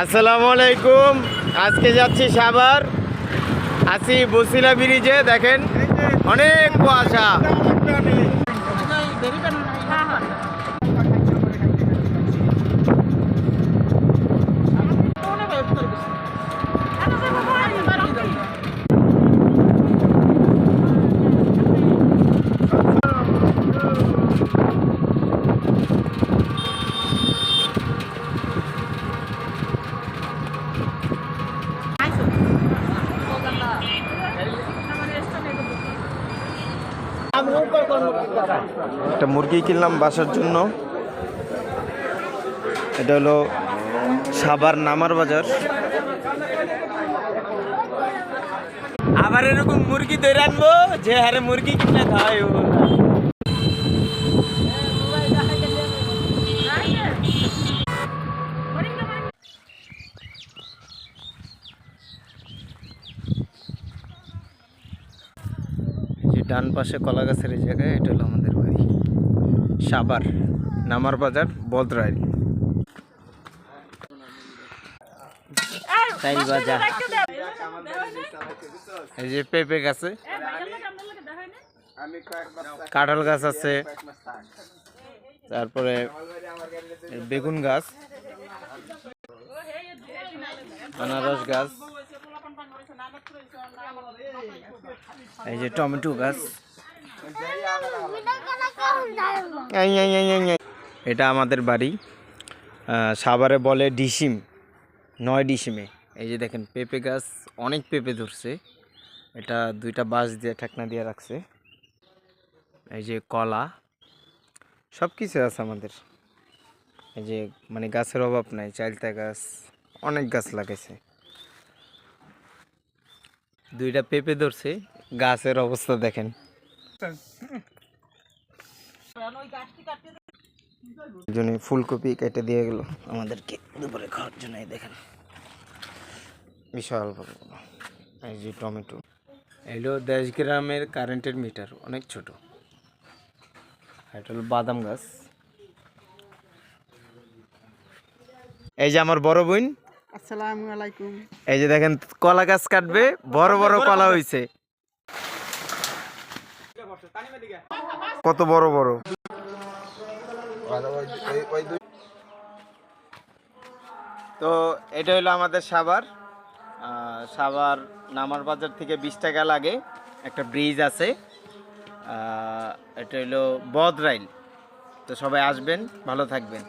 আসসালামু আলাইকুম। আজকে যাচ্ছি সাভার, আছি বসিলা ব্রিজে। দেখেন অনেক কুয়াশা। একটা মুরগি কিনলাম বাসার জন্য। এটা হলো সাভার নামার বাজার। আবার এরকম মুরগি ধরে আনবো যে হারে মুরগি কিনে খাওয়াই। ডান পাশে কলা গাছের এই জায়গায়, এটা হলো আমাদের বাড়ি। সাভার নামার বাজার বদরাইল বাজার। এই যে পেঁপে গাছে, কাঁঠাল গাছ আছে, তারপরে বেগুন গাছ, আনারস গাছ, এই যে টমেটো গাছ। এটা আমাদের বাড়ি। সাভারে বলে ডিসিম, 9 ডিসিমে। এই যে দেখেন পেঁপে গাছ, অনেক পেঁপে ধরছে। এটা 2টা বাঁশ দিয়ে ঠেকনা দিয়ে রাখছে। এই যে কলা, সব কিছু আছে আমাদের। এই যে মানে গাছের অভাব নাই, চালতা গাছ, অনেক গাছ লাগাইছে। 2টা পেঁপে ধরছে, গাছের অবস্থা দেখেন। ফুলকপি কেটে দিয়ে গেল আমাদেরকে দুপুরে খাওয়ার জন্য। দেখেন বিশাল বড়। এই যে টমেটো। এলো 10 গ্রামের কারেন্টের মিটার, অনেক ছোট। এটা হলো বাদাম গাছ। এই যে আমার বড় বোন। আসসালামু আলাইকুম। এই যে দেখেন কলা গাছ কাটবে, বড় বড় কলা হইছে, কত বড় বড়। তো এটা হলো আমাদের সাভার। সাভার নামার বাজার থেকে 20 টাকা লাগে। একটা ব্রিজ আছে, এটা হলো বদরাইল। তো সবাই আসবেন, ভালো থাকবেন।